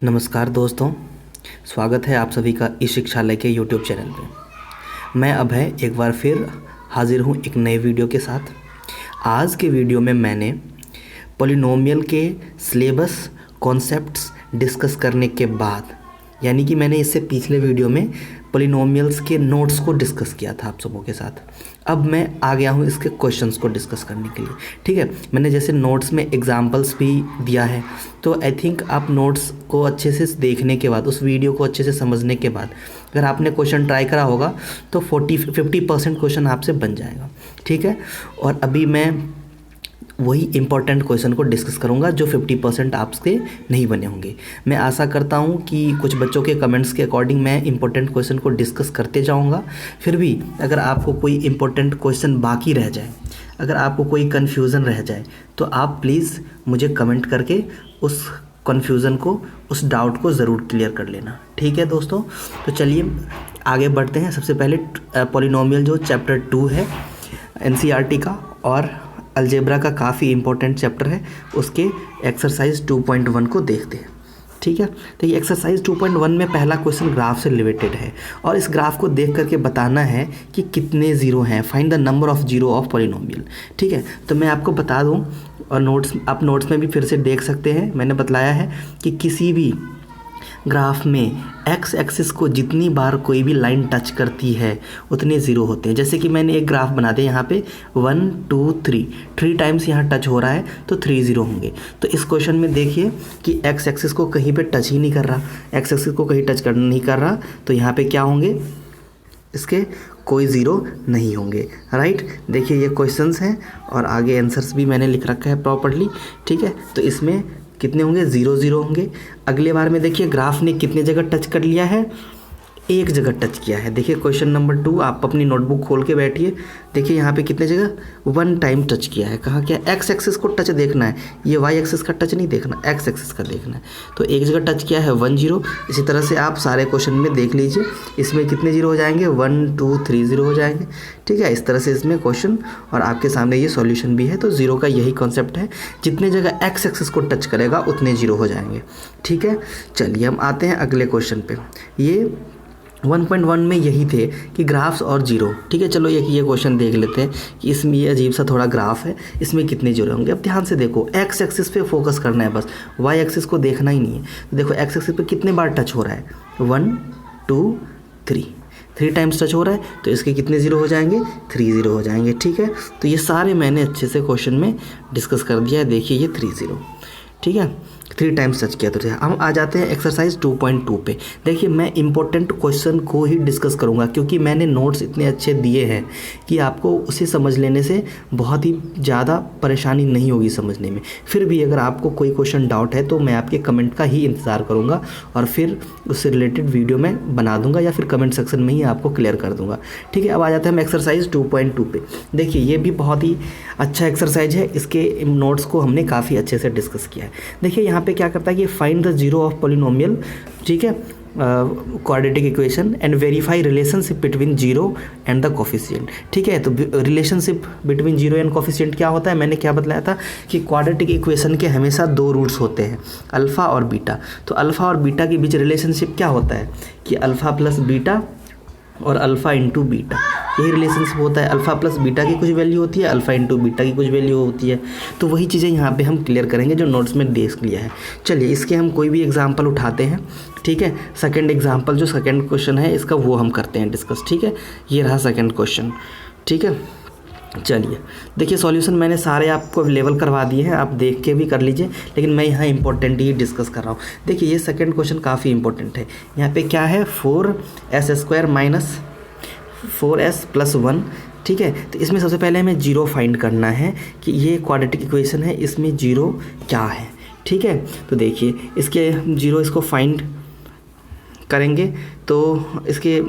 नमस्कार दोस्तों, स्वागत है आप सभी का ई शिक्षालय के यूट्यूब चैनल पे। मैं अभय एक बार फिर हाजिर हूँ एक नए वीडियो के साथ। आज के वीडियो में मैंने पॉलिनोमियल के सिलेबस कॉन्सेप्ट्स डिस्कस करने के बाद, यानी कि मैंने इससे पिछले वीडियो में पॉलिनोमियल्स के नोट्स को डिस्कस किया था आप सबों के साथ। अब मैं आ गया हूँ इसके क्वेश्चंस को डिस्कस करने के लिए। ठीक है, मैंने जैसे नोट्स में एग्जांपल्स भी दिया है, तो आई थिंक आप नोट्स को अच्छे से देखने के बाद, उस वीडियो को अच्छे से समझने के बाद अगर आपने क्वेश्चन ट्राई करा होगा तो 50% क्वेश्चन आपसे बन जाएगा। ठीक है, और अभी मैं वही इम्पॉर्टेंट क्वेश्चन को डिस्कस करूंगा जो 50% आपसे नहीं बने होंगे। मैं आशा करता हूं कि कुछ बच्चों के कमेंट्स के अकॉर्डिंग मैं इम्पॉर्टेंट क्वेश्चन को डिस्कस करते जाऊंगा। फिर भी अगर आपको कोई इम्पॉर्टेंट क्वेश्चन बाकी रह जाए, अगर आपको कोई कन्फ्यूज़न रह जाए, तो आप प्लीज़ मुझे कमेंट करके उस कन्फ्यूज़न को, उस डाउट को ज़रूर क्लियर कर लेना। ठीक है दोस्तों, तो चलिए आगे बढ़ते हैं। सबसे पहले पॉलिनोमियल जो चैप्टर 2 है NCERT का और अलजेब्रा का काफ़ी इंपॉर्टेंट चैप्टर है, उसके एक्सरसाइज 2.1 को देखते हैं। ठीक है, तो ये एक्सरसाइज 2.1 में पहला क्वेश्चन ग्राफ से रिलेटेड है और इस ग्राफ को देख करके बताना है कि कितने ज़ीरो हैं, find the number of zero of polynomial. ठीक है, तो मैं आपको बता दूं, और नोट्स में भी फिर से देख सकते हैं। मैंने बताया है कि किसी भी ग्राफ में एक्स एक्सिस को जितनी बार कोई भी लाइन टच करती है उतने ज़ीरो होते हैं। जैसे कि मैंने एक ग्राफ बना दिया यहाँ पे 1 2 3 टाइम्स यहाँ टच हो रहा है तो 3 ज़ीरो होंगे। तो इस क्वेश्चन में देखिए कि एक्स एक्सिस को कहीं पे टच ही नहीं कर रहा, एक्स एक्सिस को कहीं टच कर नहीं कर रहा, तो यहाँ पे क्या होंगे, इसके कोई ज़ीरो नहीं होंगे। राइट, देखिए ये क्वेश्चंस हैं और आगे आंसर्स भी मैंने लिख रखा है प्रॉपर्ली। ठीक है, तो इसमें कितने होंगे, 0 0 होंगे। अगले बार में देखिए ग्राफ ने कितने जगह टच कर लिया है, एक जगह टच किया है। देखिए क्वेश्चन नंबर 2, आप अपनी नोटबुक खोल के बैठिए, देखिए यहाँ पे कितने जगह 1 टाइम टच किया है। कहाँ क्या, एक्स एक्सिस को टच देखना है, ये वाई एक्सिस का टच नहीं देखना, एक्स एक्सिस का देखना है। तो एक जगह टच किया है 1 0। इसी तरह से आप सारे क्वेश्चन में देख लीजिए, इसमें कितने जीरो हो जाएंगे, 1 2 3 0 हो जाएंगे। ठीक है, इस तरह से इसमें क्वेश्चन और आपके सामने ये सॉल्यूशन भी है। तो जीरो का यही कॉन्सेप्ट है, जितने जगह एक्स एक्सिस को टच करेगा उतने जीरो हो जाएंगे। ठीक है, चलिए हम आते हैं अगले क्वेश्चन पे। ये 1.1 में यही थे कि ग्राफ्स और जीरो। ठीक है, चलो ये क्वेश्चन देख लेते हैं कि इसमें ये अजीब सा थोड़ा ग्राफ है, इसमें कितने जीरो होंगे। अब ध्यान से देखो, एक्स एक्सिस पे फोकस करना है बस, वाई एक्सिस को देखना ही नहीं है। तो देखो एक्स एक्सिस पे कितने बार टच हो रहा है, 1 2 3 टाइम्स टच हो रहा है, तो इसके कितने ज़ीरो हो जाएंगे, 3 ज़ीरो हो जाएंगे। ठीक है, तो ये सारे मैंने अच्छे से क्वेश्चन में डिस्कस कर दिया है। देखिए ये 3 0, ठीक है, 3 टाइम्स टच किया। तो हम आ जाते हैं एक्सरसाइज 2.2 पे। देखिए मैं इंपॉर्टेंट क्वेश्चन को ही डिस्कस करूंगा, क्योंकि मैंने नोट्स इतने अच्छे दिए हैं कि आपको उसे समझ लेने से बहुत ही ज़्यादा परेशानी नहीं होगी समझने में। फिर भी अगर आपको कोई क्वेश्चन डाउट है तो मैं आपके कमेंट का ही इंतज़ार करूँगा और फिर उससे रिलेटेड वीडियो मैं बना दूँगा या फिर कमेंट सेक्शन में ही आपको क्लियर कर दूँगा। ठीक है, अब आ जाते हैं हम एक्सरसाइज 2.2 पे। देखिए ये भी बहुत ही अच्छा एक्सरसाइज है, इसके नोट्स को हमने काफ़ी अच्छे से डिस्कस किया है। देखिए यहाँ पे क्या करता है कि find the zero of polynomial, ठीक है, quadratic equation and verify relationship between zero and the coefficient. ठीक है, तो relationship between zero and coefficient क्या होता है, मैंने क्या बताया था कि क्वाड्रेटिक इक्वेशन के हमेशा 2 रूट्स होते हैं, अल्फ़ा और बीटा। तो अल्फ़ा और बीटा के बीच रिलेशनशिप क्या होता है कि अल्फ़ा प्लस बीटा और अल्फ़ा इंटू बीटा, यही रिलेशनशिप होता है। अल्फ़ा प्लस बीटा की कुछ वैल्यू होती है, अल्फ़ा इंटू बीटा की कुछ वैल्यू होती है। तो वही चीज़ें यहाँ पे हम क्लियर करेंगे जो नोट्स में देख लिया है। चलिए इसके हम कोई भी एग्जांपल उठाते हैं। ठीक है, सेकंड एग्जांपल जो सेकंड क्वेश्चन है इसका वो हम करते हैं डिस्कस। ठीक है, ये रहा सेकंड क्वेश्चन। ठीक है, चलिए देखिए सॉल्यूशन मैंने सारे आपको अवेलेबल करवा दिए हैं, आप देख के भी कर लीजिए, लेकिन मैं यहाँ इंपॉर्टेंट ही डिस्कस कर रहा हूँ। देखिए ये सेकंड क्वेश्चन काफ़ी इंपॉर्टेंट है। यहाँ पे क्या है, 4s² माइनस 4s प्लस 1। ठीक है, तो इसमें सबसे पहले हमें जीरो फाइंड करना है कि ये क्वाड्रेटिक इक्वेशन है, इसमें जीरो क्या है। ठीक है, तो देखिए इसके जीरो इसको फाइंड करेंगे तो इसके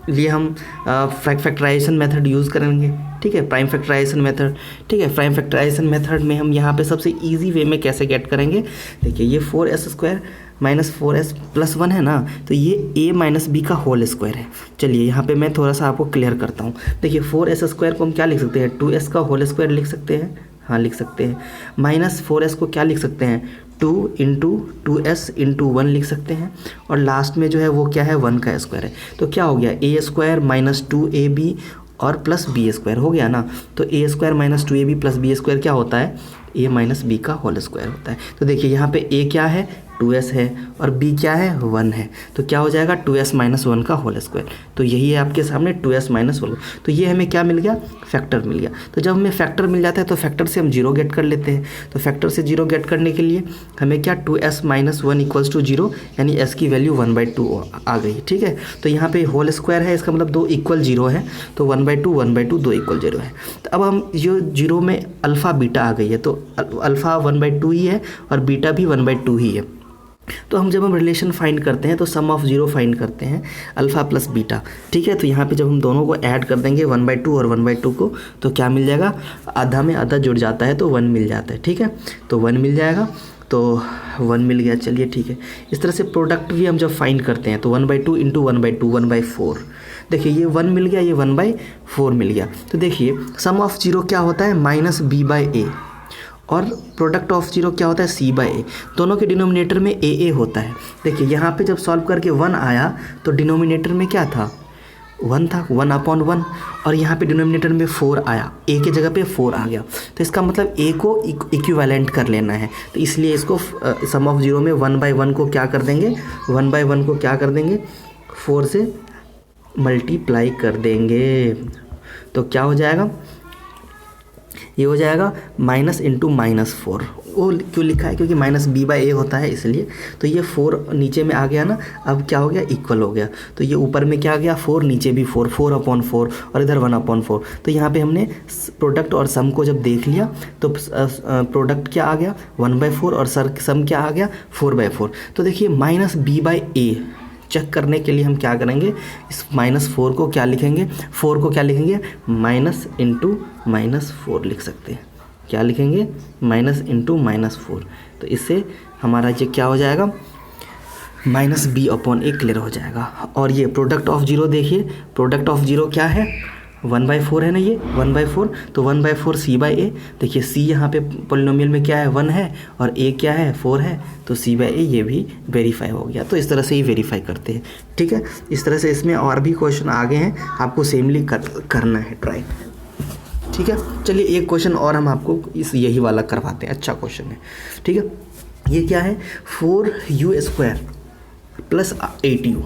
लिए हम फैक्टराइजेशन मेथड यूज़ करेंगे। ठीक है, प्राइम फैक्टराइजेशन मेथड। ठीक है, प्राइम फैक्टराइजेशन मेथड में हम यहाँ पे सबसे इजी वे में कैसे गेट करेंगे, देखिए ये 4s² माइनस 4s प्लस 1 है ना, तो ये a माइनस बी का होल स्क्वायर है। चलिए यहाँ पे मैं थोड़ा सा आपको क्लियर करता हूँ। देखिए 4s² को हम क्या लिख सकते हैं, 2s का होल स्क्वायर लिख सकते हैं, हाँ लिख सकते हैं। माइनस 4s को क्या लिख सकते हैं, 2 × 1 लिख सकते हैं, और लास्ट में जो है वो क्या है 1 का स्क्वायर है। तो क्या हो गया a² माइनस 2ab और प्लस b² हो गया ना। तो a² minus 2ab plus b² क्या होता है, a माइनस b का होल स्क्वायर होता है। तो देखिए यहाँ पे a क्या है 2s है और b क्या है 1 है, तो क्या हो जाएगा 2s माइनस 1 का होल स्क्वायर। तो यही है आपके सामने 2s माइनस 1। तो ये हमें क्या मिल गया, फैक्टर मिल गया। तो जब हमें फैक्टर मिल जाता है तो फैक्टर से हम 0 गेट कर लेते हैं। तो फैक्टर से 0 गेट करने के लिए हमें क्या 2s माइनस 1 इक्वल्स टू 0, यानी s की वैल्यू 1/2 आ गई। ठीक है, तो यहाँ पे होल स्क्वायर है, इसका मतलब 2 इक्वल 0 है, तो 1/2 2 इक्वल 0 है। तो अब हम जो 0 में अल्फ़ा बीटा आ गई है, तो अल्फ़ा 1/2 ही है और बीटा भी 1/2 ही है। तो हम जब हम रिलेशन फाइंड करते हैं तो सम ऑफ 0 फाइंड करते हैं अल्फ़ा प्लस बीटा। ठीक है, तो यहाँ पे जब हम दोनों को ऐड कर देंगे 1/2 और 1/2 को, तो क्या मिल जाएगा, आधा में आधा जुड़ जाता है तो 1 मिल जाता है। ठीक है, तो 1 मिल जाएगा, तो 1 मिल गया। चलिए ठीक है, इस तरह से प्रोडक्ट भी हम जब फाइंड करते हैं तो 1/2 इंटू 1/2 1/4। देखिए ये 1 मिल गया, ये 1/4 मिल गया। तो देखिए सम ऑफ 0 क्या होता है माइनस b/a, और प्रोडक्ट ऑफ 0 क्या होता है c/a। दोनों के डिनोमिनेटर में a होता है। देखिए यहाँ पे जब सॉल्व करके 1 आया तो डिनोमिनेटर में क्या था 1 था, 1/1, और यहाँ पे डिनोमिनेटर में 4 आया, a की जगह पे 4 आ गया। तो इसका मतलब a को इक्विवेलेंट कर लेना है, तो इसलिए इसको सम ऑफ 0 में 1/1 को क्या कर देंगे, 1/1 को क्या कर देंगे 4 से मल्टीप्लाई कर देंगे। तो क्या हो जाएगा, ये हो जाएगा माइनस इंटू -4। वो क्यों लिखा है, क्योंकि माइनस b/a होता है इसलिए। तो ये 4 नीचे में आ गया ना, अब क्या हो गया इक्वल हो गया। तो ये ऊपर में क्या आ गया 4, नीचे भी 4, 4/4 और इधर 1/4। तो यहाँ पे हमने प्रोडक्ट और सम को जब देख लिया तो प्रोडक्ट क्या आ गया 1/4 और सम क्या आ गया 4/4। तो देखिए माइनस b/a चेक करने के लिए हम क्या करेंगे, इस -4 को क्या लिखेंगे, 4 को क्या लिखेंगे माइनस इंटू -4 लिख सकते हैं। क्या लिखेंगे माइनस इंटू -4। तो इससे हमारा ये क्या हो जाएगा -b/a क्लियर हो जाएगा। और ये प्रोडक्ट ऑफ 0 देखिए, प्रोडक्ट ऑफ 0 क्या है 1/4 है ना, ये 1/4, तो 1/4 c/a। देखिए c यहाँ पे पोलिनोमियल में क्या है 1 है और a क्या है 4 है, तो c/a ये भी वेरीफाई हो गया। तो इस तरह से ही वेरीफाई करते हैं। ठीक है, इस तरह से इसमें और भी क्वेश्चन आगे हैं, आपको सेमली करना है ट्राई। ठीक है, चलिए एक क्वेश्चन और हम आपको यही वाला करवाते हैं, अच्छा क्वेश्चन है। ठीक है, ये क्या है 4u² प्लस 8u।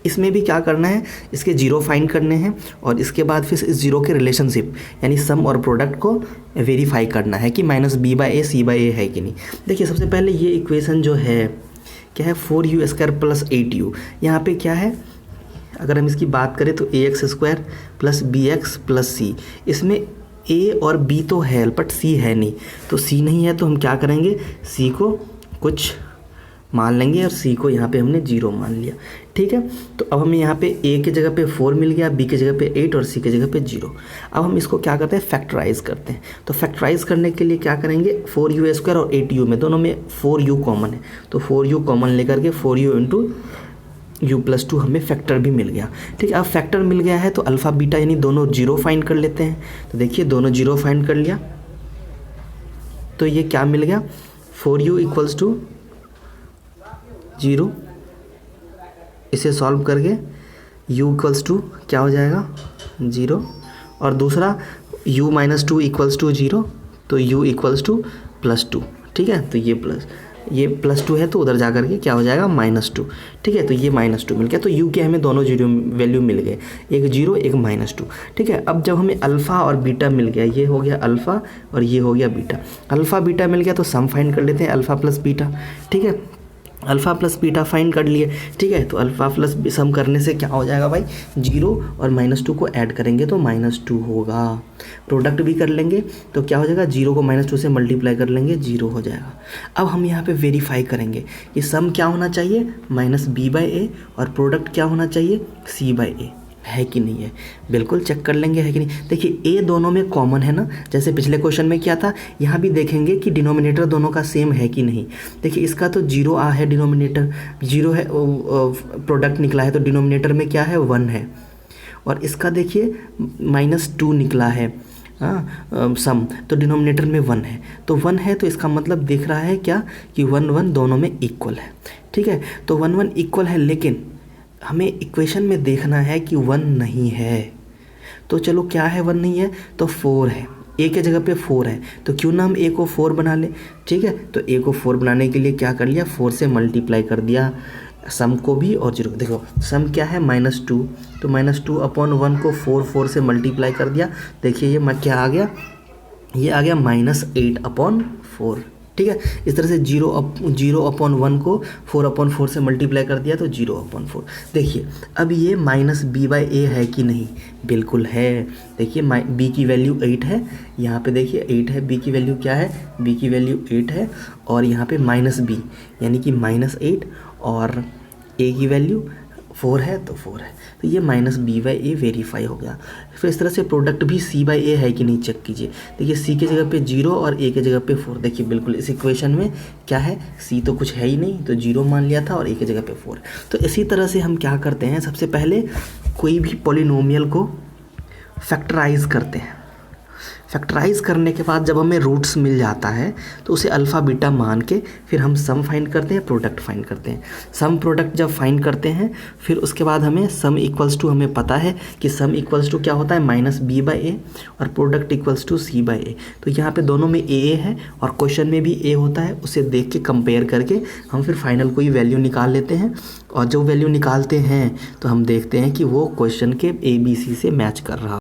इसमें भी क्या करना है, इसके 0 फाइंड करने हैं और इसके बाद फिर इस 0 के रिलेशनशिप यानी सम और प्रोडक्ट को वेरीफाई करना है कि माइनस b/a c/a है कि नहीं। देखिए सबसे पहले ये इक्वेशन जो है क्या है 4u² प्लस 8u। यहाँ पे क्या है, अगर हम इसकी बात करें तो ax² plus bx plus c। इसमें a और b तो है बट c है नहीं, तो c नहीं है तो हम क्या करेंगे c को कुछ मान लेंगे और c को यहाँ पे हमने 0 मान लिया। ठीक है, तो अब हमें यहाँ पे a की जगह पे 4 मिल गया, b की जगह पे 8 और c की जगह पे 0। अब हम इसको क्या करते हैं फैक्टराइज करते हैं। तो फैक्टराइज करने के लिए क्या करेंगे 4u² और 8u में दोनों में 4u कॉमन है, तो 4u कॉमन लेकर के 4u इंटू u+2 हमें फैक्टर भी मिल गया। ठीक है, अब फैक्टर मिल गया है तो अल्फ़ा बीटा यानी दोनों 0 फाइंड कर लेते हैं। तो देखिए दोनों 0 फाइंड कर लिया, तो ये क्या मिल गया 4u इक्वल्स टू 0। इसे सॉल्व करके u इक्वल्स टू क्या हो जाएगा 0, और दूसरा u-2 इक्वल्स टू 0, तो u इक्वल्स टू +2। ठीक है, तो ये +2 है तो उधर जा कर के क्या हो जाएगा -2। ठीक है, तो ये -2 मिल गया। तो u के हमें दोनों 0 वैल्यू मिल गए, एक 0 एक -2। ठीक है, अब जब हमें अल्फ़ा और बीटा मिल गया, ये हो गया अल्फ़ा और ये हो गया बीटा, अल्फ़ा बीटा मिल गया तो सम फाइंड कर लेते हैं अल्फ़ा प्लस बीटा। ठीक है, अल्फ़ा प्लस बीटा फाइंड कर लिए। ठीक है, तो अल्फ़ा प्लस सम करने से क्या हो जाएगा भाई 0 और -2 को ऐड करेंगे तो -2 होगा। प्रोडक्ट भी कर लेंगे तो क्या हो जाएगा 0 को -2 से मल्टीप्लाई कर लेंगे 0 हो जाएगा। अब हम यहाँ पे वेरीफाई करेंगे कि सम क्या होना चाहिए -b/a और प्रोडक्ट क्या होना चाहिए c/a, है कि नहीं है। बिल्कुल चेक कर लेंगे है कि नहीं। देखिए a दोनों में कॉमन है ना, जैसे पिछले क्वेश्चन में क्या था, यहाँ भी देखेंगे कि डिनोमिनेटर दोनों का सेम है कि नहीं। देखिए इसका तो 0 आ है, डिनोमिनेटर 0 है, प्रोडक्ट निकला है तो डिनोमिनेटर में क्या है 1 है, और इसका देखिए -2 निकला है, हाँ सम, तो डिनोमिनेटर में 1 है, तो 1 है तो इसका मतलब दिख रहा है क्या कि 1 1 दोनों में इक्वल है। ठीक है, तो 1 1 इक्वल है, लेकिन हमें इक्वेशन में देखना है कि 1 नहीं है। तो चलो क्या है, 1 नहीं है तो 4 है, ए के जगह पे 4 है, तो क्यों ना हम ए को 4 बना लें। ठीक है, तो ए को 4 बनाने के लिए क्या कर लिया, 4 से मल्टीप्लाई कर दिया सम को भी और जीरो। देखो सम क्या है -2, तो -2/1 को 4 से मल्टीप्लाई कर दिया। देखिए ये क्या आ गया, ये आ गया -8/4। ठीक है, इस तरह से 0/1 को 4/4 से मल्टीप्लाई कर दिया तो 0/4। देखिए अब ये -b/a है कि नहीं, बिल्कुल है। देखिए b की वैल्यू 8 है, यहाँ पे देखिए 8 है, b की वैल्यू क्या है, b की वैल्यू 8 है, और यहाँ पे -b यानी कि -8 और a की वैल्यू 4 है तो 4 है, तो ये -b/a वेरीफाई हो गया। फिर इस तरह से प्रोडक्ट भी c/a है कि नहीं चेक कीजिए। देखिए c के जगह पे 0 और a के जगह पे 4। देखिए बिल्कुल इस इक्वेशन में क्या है, c तो कुछ है ही नहीं, तो 0 मान लिया था और a के जगह पे 4। तो इसी तरह से हम क्या करते हैं, सबसे पहले कोई भी पॉलिनोमियल को फैक्टराइज करते हैं। फैक्टराइज करने के बाद जब हमें रूट्स मिल जाता है तो उसे अल्फ़ा बीटा मान के फिर हम सम फाइंड करते हैं, प्रोडक्ट फाइंड करते हैं। सम प्रोडक्ट जब फाइंड करते हैं फिर उसके बाद हमें सम इक्वल्स टू, हमें पता है कि सम इक्वल्स टू क्या होता है, -b/a और प्रोडक्ट इक्वल्स टू c/a। तो यहाँ पे दोनों में a है और क्वेश्चन में भी a होता है, उसे देख के कंपेयर करके हम फिर फाइनल कोई वैल्यू निकाल लेते हैं, और जो वैल्यू निकालते हैं तो हम देखते हैं कि वो क्वेश्चन के ABC से मैच कर रहा